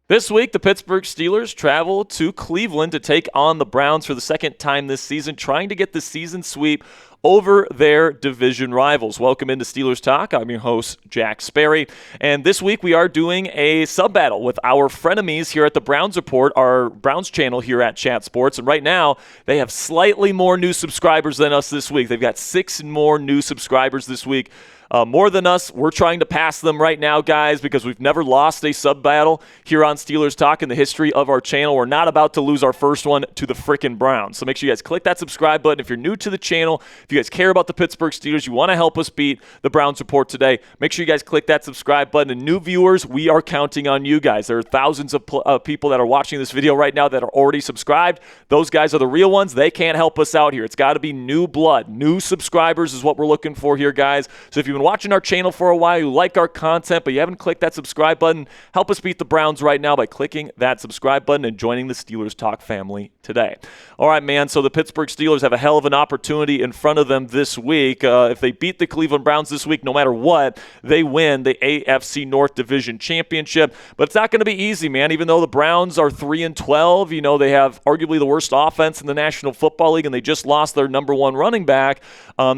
This week, the Pittsburgh Steelers travel to Cleveland to take on the Browns for the second time this season, trying to get the season sweep over their division rivals. Welcome into Steelers Talk. I'm your host, Jack Sperry. And this week we are doing a sub-battle with our frenemies here at the Browns Report, our Browns channel here at Chat Sports. And right now, they have slightly more new subscribers than us this week. They've got 6 more new subscribers this week. More than us. We're trying to pass them right now, guys, because we've never lost a sub-battle here on Steelers Talk in the history of our channel. We're not about to lose our first one to the frickin' Browns. So make sure you guys click that subscribe button. If you're new to the channel, if you guys care about the Pittsburgh Steelers, you want to help us beat the Browns Report today, make sure you guys click that subscribe button. And new viewers, we are counting on you guys. There are thousands of people that are watching this video right now that are already subscribed. Those guys are the real ones. They can't help us out here. It's got to be new blood. New subscribers is what we're looking for here, guys. So if you've been watching our channel for a while, you like our content, but you haven't clicked that subscribe button, help us beat the Browns right now by clicking that subscribe button and joining the Steelers Talk family today. All right, man, so the Pittsburgh Steelers have a hell of an opportunity in front of them this week. If they beat the Cleveland Browns this week, no matter what, they win the AFC North Division Championship. But it's not going to be easy, man. Even though the Browns are 3-12, you know, they have arguably the worst offense in the National Football League, and they just lost their number one running back.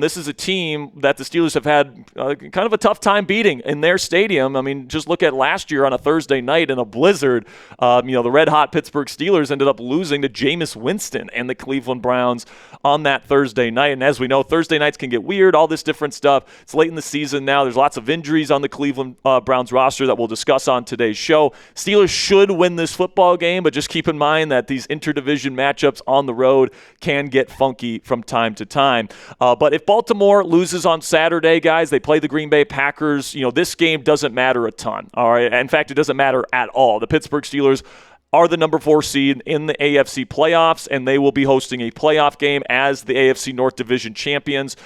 This is a team that the Steelers have had kind of a tough time beating in their stadium. I mean, just look at last year on a Thursday night in a blizzard. The red-hot Pittsburgh Steelers ended up losing to Jameis Winston and the Cleveland Browns on that Thursday night. And as we know, Thursday nights can get weird, all this different stuff. It's late in the season now. There's lots of injuries on the Cleveland Browns roster that we'll discuss on today's show. Steelers should win this football game, but just keep in mind that these interdivision matchups on the road can get funky from time to time. But if Baltimore loses on Saturday, guys, they play the Green Bay Packers. You know, this game doesn't matter a ton. All right. In fact, it doesn't matter at all. The Pittsburgh Steelers are the number 4 seed in the AFC playoffs, and they will be hosting a playoff game as the AFC North Division champions.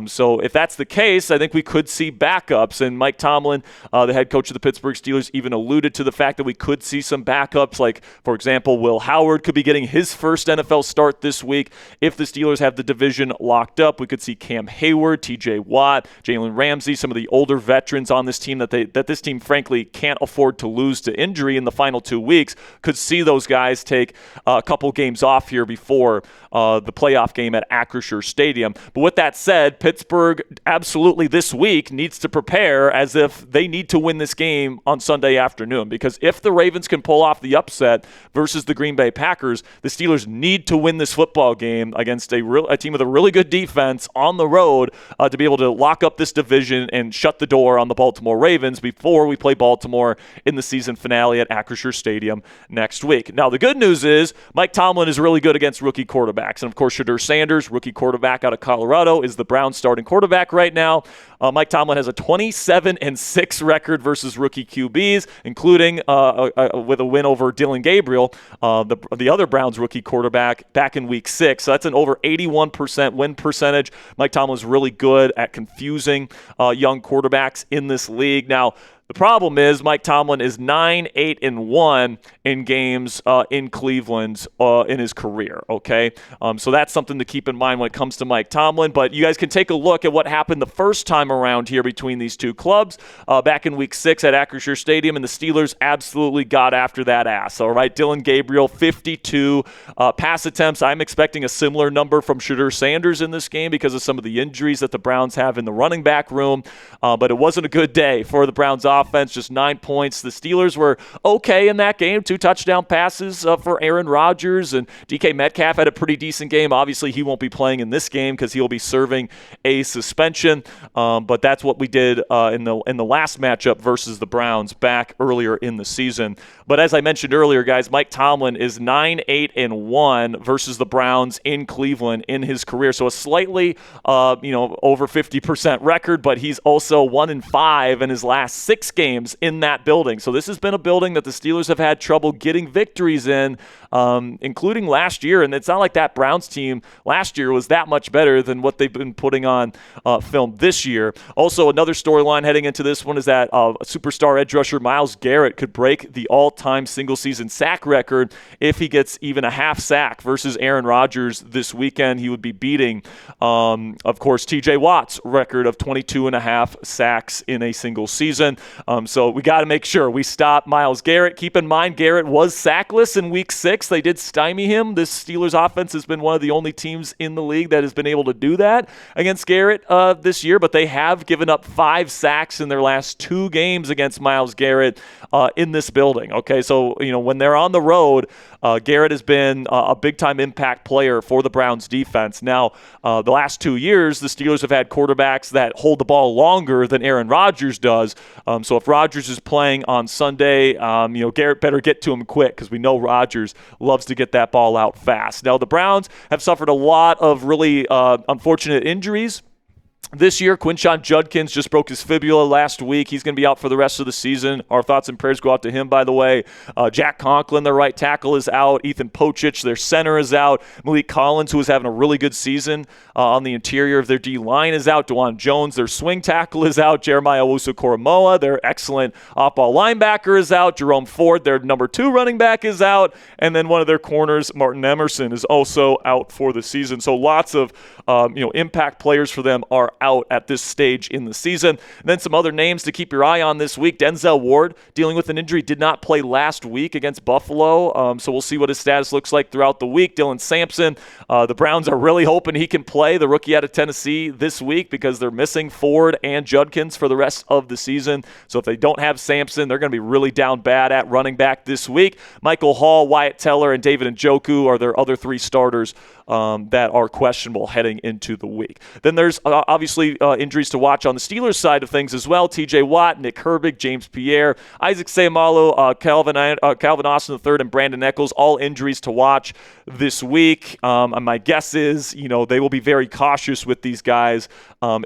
So if that's the case, I think we could see backups. And Mike Tomlin, the head coach of the Pittsburgh Steelers, even alluded to the fact that we could see some backups. Like, for example, Will Howard could be getting his first NFL start this week. If the Steelers have the division locked up, we could see Cam Hayward, TJ Watt, Jalen Ramsey, some of the older veterans on this team that this team, frankly, can't afford to lose to injury in the final 2 weeks. Could see those guys take a couple games off here before the playoff game at Acrisure Stadium. But with that said, Pittsburgh absolutely this week needs to prepare as if they need to win this game on Sunday afternoon, because if the Ravens can pull off the upset versus the Green Bay Packers, the Steelers need to win this football game against a team with a really good defense on the road to be able to lock up this division and shut the door on the Baltimore Ravens before we play Baltimore in the season finale at Acrisure Stadium next week. Now, the good news is Mike Tomlin is really good against rookie quarterbacks. And, of course, Shedeur Sanders, rookie quarterback out of Colorado, is the Browns' starting quarterback right now. Mike Tomlin has a 27-6 record versus rookie QBs, including with a win over Dylan Gabriel, the other Browns rookie quarterback, back in Week 6. So that's an over 81% win percentage. Mike Tomlin is really good at confusing young quarterbacks in this league. Now, the problem is Mike Tomlin is 9-8-1 in games in Cleveland in his career, okay? So that's something to keep in mind when it comes to Mike Tomlin. But you guys can take a look at what happened the first time around here between these two clubs back in Week 6 at Acrisure Stadium, and the Steelers absolutely got after that ass, all right? Dylan Gabriel, 52 pass attempts. I'm expecting a similar number from Shedeur Sanders in this game because of some of the injuries that the Browns have in the running back room. But it wasn't a good day for the Browns offense, just 9 points. The Steelers were okay in that game. 2 touchdown passes for Aaron Rodgers, and DK Metcalf had a pretty decent game. Obviously, he won't be playing in this game because he'll be serving a suspension. But that's what we did in the last matchup versus the Browns back earlier in the season. But as I mentioned earlier, guys, Mike Tomlin is 9-8-1 versus the Browns in Cleveland in his career. So a slightly over 50% record, but he's also 1-5 in his last 6 games in that building. So this has been a building that the Steelers have had trouble getting victories in including last year. And it's not like that Browns team last year was that much better than what they've been putting on film this year. Also, another storyline heading into this one is that superstar edge rusher Myles Garrett could break the all-time single-season sack record if he gets even a half sack versus Aaron Rodgers this weekend. He would be beating, of course, T.J. Watt's record of 22 and a half sacks in a single season. So we got to make sure we stop Myles Garrett. Keep in mind, Garrett was sackless in Week 6. They did stymie him. This Steelers offense has been one of the only teams in the league that has been able to do that against Garrett this year, but they have given up 5 sacks in their last 2 games against Myles Garrett in this building. Okay, so when they're on the road, Garrett has been a big-time impact player for the Browns defense. Now, the last 2 years, the Steelers have had quarterbacks that hold the ball longer than Aaron Rodgers does. So if Rodgers is playing on Sunday, Garrett better get to him quick because we know Rodgers loves to get that ball out fast. Now, the Browns have suffered a lot of really unfortunate injuries this year. Quinshon Judkins just broke his fibula last week. He's going to be out for the rest of the season. Our thoughts and prayers go out to him, by the way. Jack Conklin, their right tackle, is out. Ethan Pochich, their center, is out. Malik Collins, who is having a really good season on the interior of their D-line, is out. DeJuan Jones, their swing tackle, is out. Jeremiah Owusu-Koramoah, their excellent off-ball linebacker, is out. Jerome Ford, their number 2 running back, is out. And then one of their corners, Martin Emerson, is also out for the season. So lots of impact players for them are out at this stage in the season. And then some other names to keep your eye on this week. Denzel Ward, dealing with an injury, did not play last week against Buffalo, so we'll see what his status looks like throughout the week. Dylan Sampson, the Browns are really hoping he can play, the rookie out of Tennessee, this week because they're missing Ford and Judkins for the rest of the season. So if they don't have Sampson, they're going to be really down bad at running back this week. Michael Hall, Wyatt Teller, and David Njoku are their other 3 starters that are questionable heading into the week. Then there's obviously injuries to watch on the Steelers side of things as well. T.J. Watt, Nick Herbig, James Pierre, Isaac Seumalo, Calvin Austin III, and Brandon Echols, all injuries to watch this week. My guess is, they will be very cautious with these guys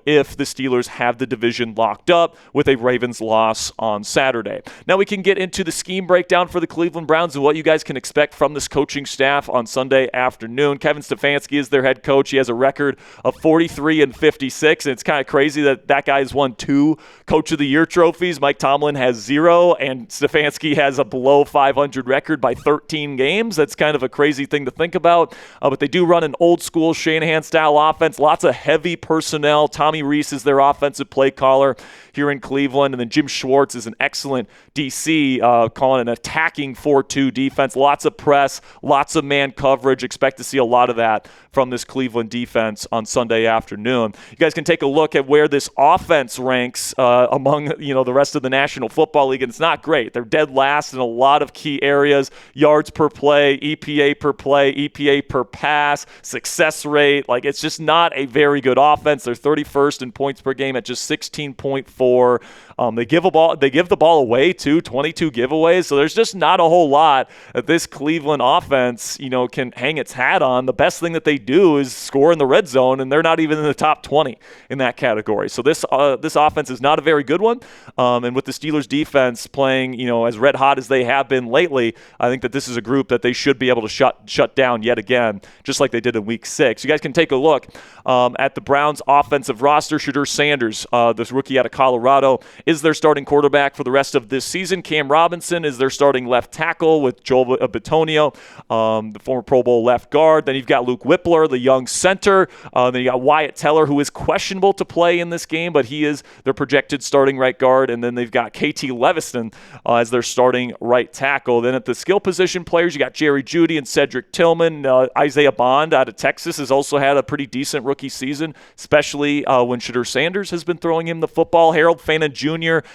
if the Steelers have the division locked up with a Ravens loss on Saturday. Now we can get into the scheme breakdown for the Cleveland Browns and what you guys can expect from this coaching staff on Sunday afternoon. Kevin Stefanski is their head coach. He has a record of 43-56, and it's kind of crazy that guy has won 2 Coach of the Year trophies. Mike Tomlin has 0, and Stefanski has a below 500 record by 13 games. That's kind of a crazy thing to think about, but they do run an old-school Shanahan-style offense, lots of heavy personnel. Tommy Reese is their offensive play caller here in Cleveland, and then Jim Schwartz is an excellent DC, calling an attacking 4-2 defense. Lots of press, lots of man coverage. Expect to see a lot of that from this Cleveland defense on Sunday afternoon. You guys can take a look at where this offense ranks among the rest of the National Football League, and it's not great. They're dead last in a lot of key areas: yards per play, EPA per play, EPA per pass, success rate. It's just not a very good offense. They're 31st in points per game at just 16.4. They give the ball away too, 22 giveaways. So there's just not a whole lot that this Cleveland offense, can hang its hat on. The best thing that they do is score in the red zone, and they're not even in the top 20 in that category. So this offense is not a very good one. And with the Steelers defense playing, as red hot as they have been lately, I think that this is a group that they should be able to shut down yet again, just like they did in Week 6. You guys can take a look at the Browns' offensive roster. Shadur Sanders, this rookie out of Colorado, is their starting quarterback for the rest of this season. Cam Robinson is their starting left tackle with Joel Bitonio, the former Pro Bowl left guard. Then you've got Luke Whippler, the young center. Then you got Wyatt Teller, who is questionable to play in this game, but he is their projected starting right guard. And then they've got KT Leviston as their starting right tackle. Then at the skill position players, you got Jerry Jeudy and Cedric Tillman. Isaiah Bond out of Texas has also had a pretty decent rookie season, especially when Shadur Sanders has been throwing him the football. Harold Fannin Jr.,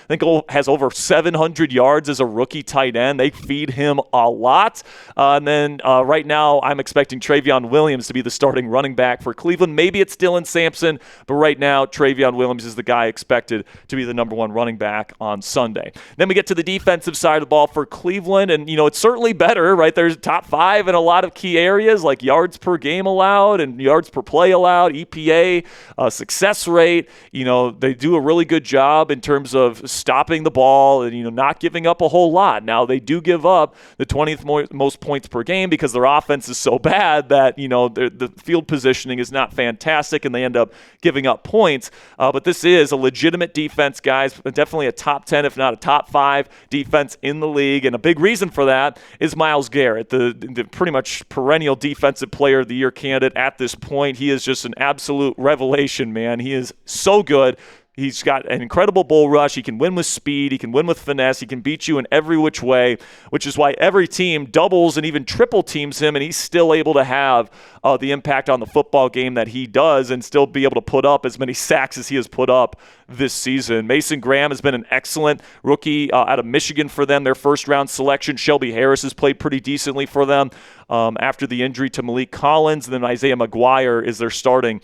I think, has over 700 yards as a rookie tight end. They feed him a lot. And then right now I'm expecting Travion Williams to be the starting running back for Cleveland. Maybe it's Dylan Sampson, But right now, Travion Williams is the guy expected to be the number one running back on Sunday. Then we get to the defensive side of the ball for Cleveland, and, it's certainly better, right? There's top 5 in a lot of key areas like yards per game allowed and yards per play allowed, EPA, success rate. They do a really good job in terms of stopping the ball and, not giving up a whole lot. Now, they do give up the 20th most points per game because their offense is so bad that, the field positioning is not fantastic and they end up giving up points. But this is a legitimate defense, guys. Definitely a top 10, if not a top 5 defense in the league. And a big reason for that is Myles Garrett, the pretty much perennial defensive player of the year candidate at this point. He is just an absolute revelation, man. He is so good. He's got an incredible bull rush. He can win with speed. He can win with finesse. He can beat you in every which way, which is why every team doubles and even triple teams him, and he's still able to have the impact on the football game that he does and still be able to put up as many sacks as he has put up this season. Mason Graham has been an excellent rookie out of Michigan for them, their first-round selection. Shelby Harris has played pretty decently for them after the injury to Malik Collins, and then Isaiah McGuire is their starting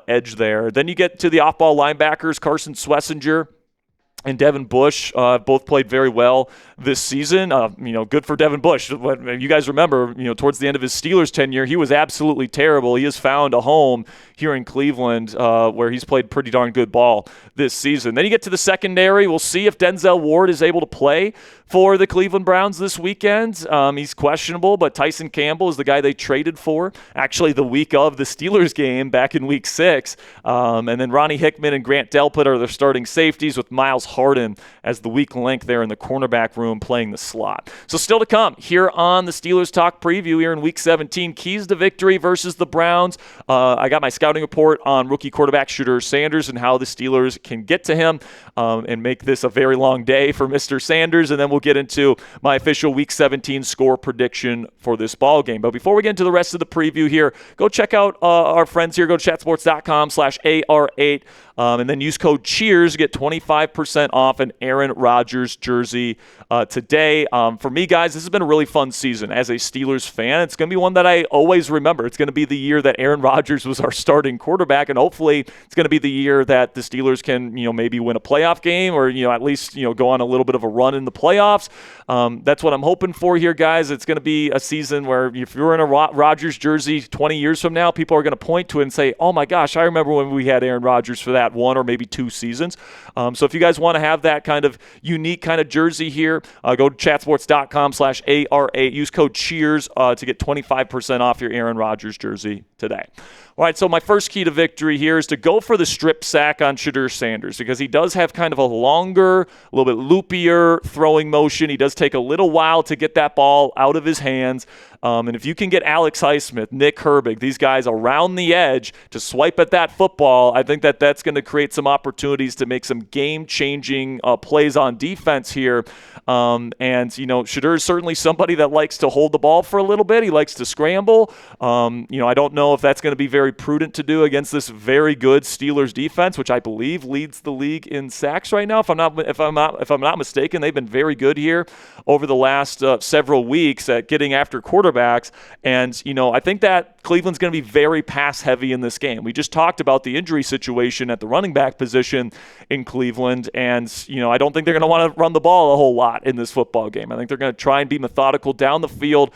edge there. Then you get to the off-ball linebackers, Carson Swessinger and Devin Bush both played very well this season. Good for Devin Bush. You guys remember, towards the end of his Steelers tenure, he was absolutely terrible. He has found a home here in Cleveland where he's played pretty darn good ball this season. Then you get to the secondary. We'll see if Denzel Ward is able to play for the Cleveland Browns this weekend. He's questionable, but Tyson Campbell is the guy they traded for, actually the week of the Steelers game back in Week 6. And then Ronnie Hickman and Grant Delpit are their starting safeties, with Miles Harden as the weak link there in the cornerback room playing the slot. So still to come here on the Steelers Talk Preview here in Week 17. Keys to victory versus the Browns. I got my scouting report on rookie quarterback Shedeur Sanders and how the Steelers can get to him and make this a very long day for Mr. Sanders. And then we'll get into my official Week 17 score prediction for this ball game. But before we get into the rest of the preview here, go check out our friends here. Go to chatsports.com/AR8 and then use code CHEERS to get 25% off an Aaron Rodgers jersey today. For me, guys, this has been a really fun season as a Steelers fan. It's going to be one that I always remember. It's going to be the year that Aaron Rodgers was our starting quarterback, and hopefully it's going to be the year that the Steelers can, maybe win a playoff game or, at least, go on a little bit of a run in the playoffs. That's what I'm hoping for here, guys. It's going to be a season where if you're in a Rodgers jersey 20 years from now, people are going to point to it and say, oh my gosh, I remember when we had Aaron Rodgers for that one or maybe 2 seasons. So if you guys want to have that kind of unique kind of jersey here, go to chatsports.com/AR8. Use code CHEERS to get 25% off your Aaron Rodgers jersey today. All right, so my first key to victory here is to go for the strip sack on Shedeur Sanders because he does have kind of a longer, a little bit loopier throwing motion. He does take a little while to get that ball out of his hands. And if you can get Alex Highsmith, Nick Herbig, these guys around the edge to swipe at that football, I think that's going to create some opportunities to make some game-changing plays on defense here. Shedeur is certainly somebody that likes to hold the ball for a little bit. He likes to scramble. I don't know if that's going to be very prudent to do against this very good Steelers defense, which I believe leads the league in sacks right now. If I'm not mistaken, they've been very good here over the last several weeks at getting after quarterbacks. And I think that Cleveland's going to be very pass heavy in this game. We just talked about the injury situation at the running back position in Cleveland, and I don't think they're going to want to run the ball a whole lot in this football game. I think they're going to try and be methodical down the field,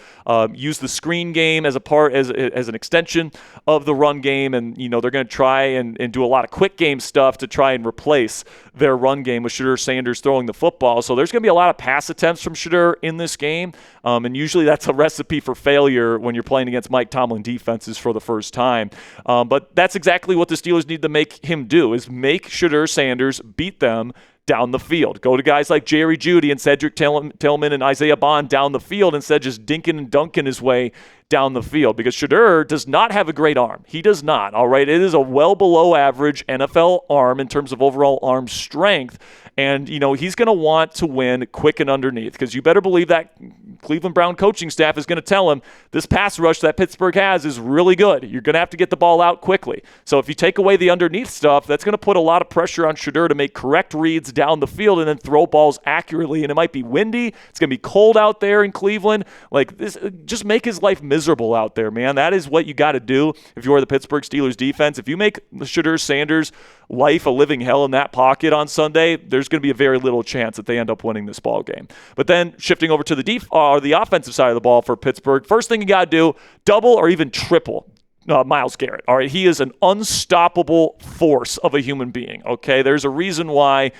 use the screen game as an extension of the run game, and they're going to try and do a lot of quick game stuff to try and replace their run game with Shedeur Sanders throwing the football. So there's going to be a lot of pass attempts from Shedeur in this game, and usually that's a recipe for failure when you're playing against Mike Tomlin defenses for the first time. But that's exactly what the Steelers need to make him do, is make Shedeur Sanders beat them down the field. Go to guys like Jerry Jeudy and Cedric Tillman and Isaiah Bond down the field instead of just dinking and dunking his way down the field, because Shedeur does not have a great arm. He does not, all right? It is a well below average NFL arm in terms of overall arm strength, and, he's going to want to win quick and underneath, because you better believe that Cleveland Brown coaching staff is going to tell him this pass rush that Pittsburgh has is really good. You're going to have to get the ball out quickly. So if you take away the underneath stuff, that's going to put a lot of pressure on Shedeur to make correct reads down the field and then throw balls accurately, and it might be windy. It's going to be cold out there in Cleveland. Like this, just make his life miserable miserable out there, man. That is what you got to do if you are the Pittsburgh Steelers defense. If you make Shadur Sanders' life a living hell in that pocket on Sunday, there's going to be a very little chance that they end up winning this ball game. But then shifting over to the offensive side of the ball for Pittsburgh, first thing you got to do, double or even triple Myles Garrett. All right, he is an unstoppable force of a human being. Okay, there's a reason why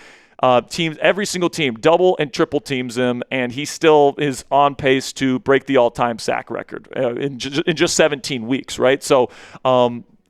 every single team double and triple teams him, and he still is on pace to break the all-time sack record in just 17 weeks. Right, so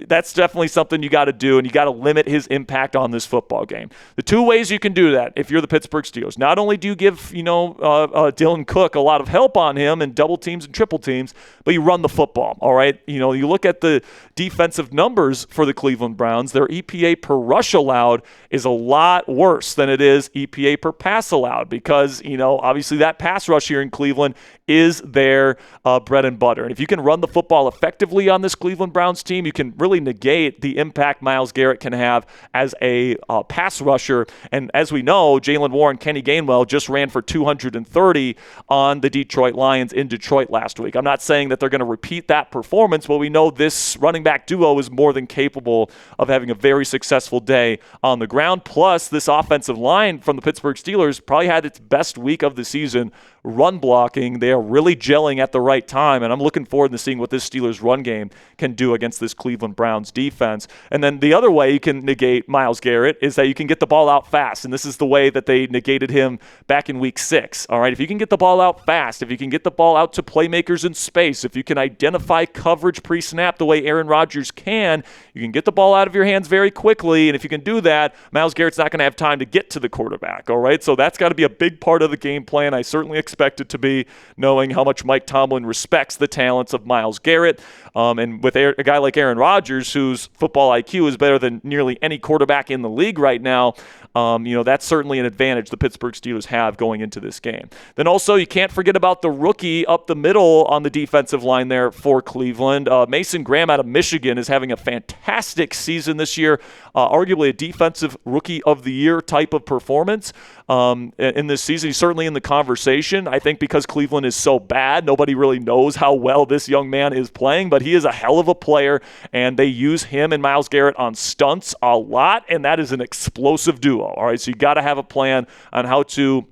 that's definitely something you got to do, and you got to limit his impact on this football game. The two ways you can do that if you're the Pittsburgh Steelers, not only do you give Dylan Cook a lot of help on him and double teams and triple teams, but you run the football. All right, you look at the defensive numbers for the Cleveland Browns. Their EPA per rush allowed is a lot worse than it is EPA per pass allowed because obviously that pass rush here in Cleveland is their bread and butter. And if you can run the football effectively on this Cleveland Browns team, you can really negate the impact Myles Garrett can have as a pass rusher. And as we know, Jalen Warren, Kenny Gainwell just ran for 230 on the Detroit Lions in Detroit last week. I'm not saying that they're going to repeat that performance, but we know this running back duo is more than capable of having a very successful day on the ground. Plus, this offensive line from the Pittsburgh Steelers probably had its best week of the season run blocking. They are really gelling at the right time, and I'm looking forward to seeing what this Steelers run game can do against this Cleveland Browns defense. And then the other way you can negate Myles Garrett is that you can get the ball out fast, and this is the way that they negated him back in week 6. All right, if you can get the ball out fast, if you can get the ball out to playmakers in space, if you can identify coverage pre-snap the way Aaron Rodgers can, you can get the ball out of your hands very quickly, and if you can do that, Myles Garrett's not going to have time to get to the quarterback. All right, so that's got to be a big part of the game plan. I certainly expect it to be, knowing how much Mike Tomlin respects the talents of Myles Garrett. And with a guy like Aaron Rodgers, whose football IQ is better than nearly any quarterback in the league right now, that's certainly an advantage the Pittsburgh Steelers have going into this game. Then also, you can't forget about the rookie up the middle on the defensive line there for Cleveland. Mason Graham out of Michigan is having a fantastic season this year, arguably a defensive rookie of the year type of performance in this season. He's certainly in the conversation. I think because Cleveland is so bad, nobody really knows how well this young man is playing, but he is a hell of a player, and they use him and Myles Garrett on stunts a lot, and that is an explosive duo. All right, so you got to have a plan on how to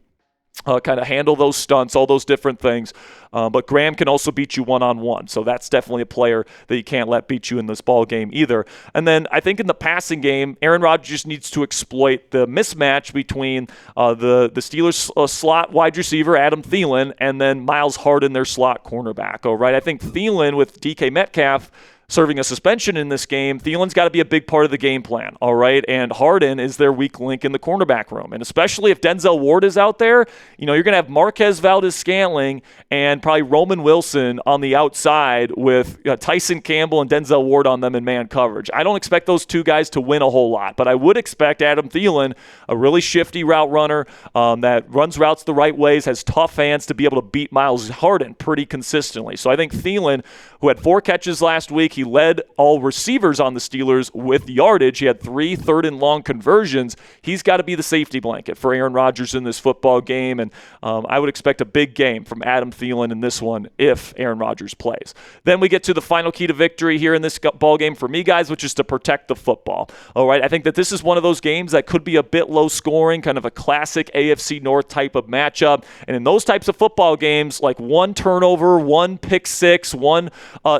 kind of handle those stunts, all those different things. But Graham can also beat you one-on-one, so that's definitely a player that you can't let beat you in this ball game either. And then I think in the passing game, Aaron Rodgers needs to exploit the mismatch between the Steelers slot wide receiver, Adam Thielen, and then Miles Harden, their slot cornerback. All right, I think Thielen with DK Metcalf serving a suspension in this game, Thielen's got to be a big part of the game plan, all right? And Harden is their weak link in the cornerback room. And especially if Denzel Ward is out there, you're going to have Marquez Valdes-Scantling and probably Roman Wilson on the outside with Tyson Campbell and Denzel Ward on them in man coverage. I don't expect those two guys to win a whole lot, but I would expect Adam Thielen, a really shifty route runner that runs routes the right ways, has tough hands, to be able to beat Miles Harden pretty consistently. So I think Thielen, who had 4 catches last week, he led all receivers on the Steelers with yardage. He had 3 third-and-long conversions. He's got to be the safety blanket for Aaron Rodgers in this football game, and I would expect a big game from Adam Thielen in this one if Aaron Rodgers plays. Then we get to the final key to victory here in this ball game for me, guys, which is to protect the football. All right, I think that this is one of those games that could be a bit low-scoring, kind of a classic AFC North type of matchup, and in those types of football games, like one turnover, one pick six, one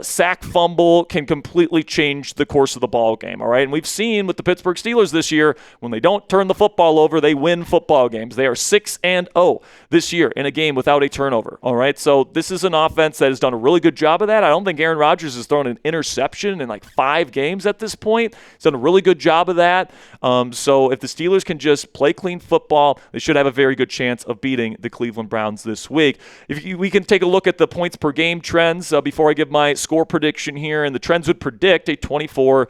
sack fumble can completely change the course of the ball game, all right? And we've seen with the Pittsburgh Steelers this year, when they don't turn the football over, they win football games. They are 6-0 this year in a game without a turnover, all right? So this is an offense that has done a really good job of that. I don't think Aaron Rodgers has thrown an interception in like 5 games at this point. He's done a really good job of that. So if the Steelers can just play clean football, they should have a very good chance of beating the Cleveland Browns this week. We can take a look at the points per game trends before I give my score prediction here, and and the trends would predict a 24-20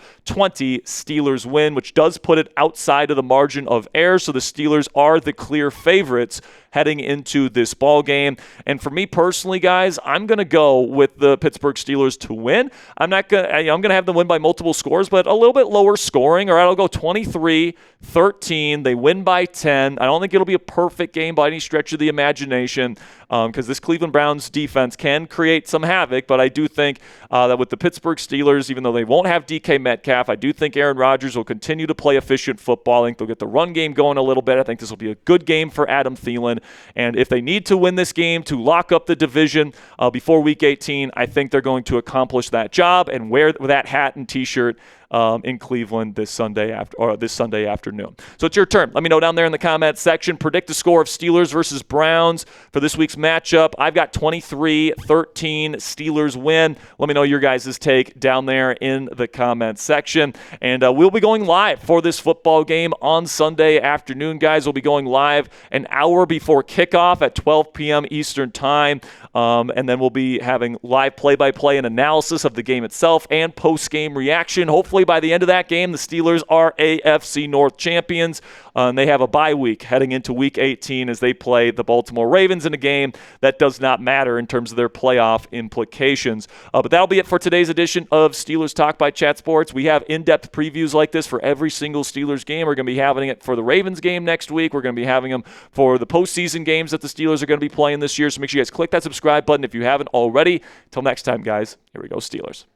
Steelers win, which does put it outside of the margin of error. So the Steelers are the clear favorites heading into this ball game. And for me personally, guys, I'm going to go with the Pittsburgh Steelers to win. I'm going to have them win by multiple scores, but a little bit lower scoring. All right, I'll go 23-13. They win by 10. I don't think it'll be a perfect game by any stretch of the imagination, because this Cleveland Browns defense can create some havoc, but I do think that with the Pittsburgh Steelers, even though they won't have DK Metcalf, I do think Aaron Rodgers will continue to play efficient football. I think they'll get the run game going a little bit. I think this will be a good game for Adam Thielen, and if they need to win this game to lock up the division before Week 18, I think they're going to accomplish that job and wear that hat and T-shirt in Cleveland this Sunday afternoon. So it's your turn. Let me know down there in the comments section. Predict the score of Steelers versus Browns for this week's matchup. I've got 23-13 Steelers win. Let me know your guys' take down there in the comments section. And we'll be going live for this football game on Sunday afternoon, guys. We'll be going live an hour before kickoff at 12 p.m. Eastern Time. And then we'll be having live play-by-play and analysis of the game itself and post-game reaction. Hopefully by the end of that game, the Steelers are AFC North champions. And they have a bye week heading into Week 18 as they play the Baltimore Ravens in a game that does not matter in terms of their playoff implications. But that'll be it for today's edition of Steelers Talk by Chat Sports. We have in-depth previews like this for every single Steelers game. We're going to be having it for the Ravens game next week. We're going to be having them for the postseason games that the Steelers are going to be playing this year. So make sure you guys click that subscribe button if you haven't already. Until next time, guys, here we go, Steelers.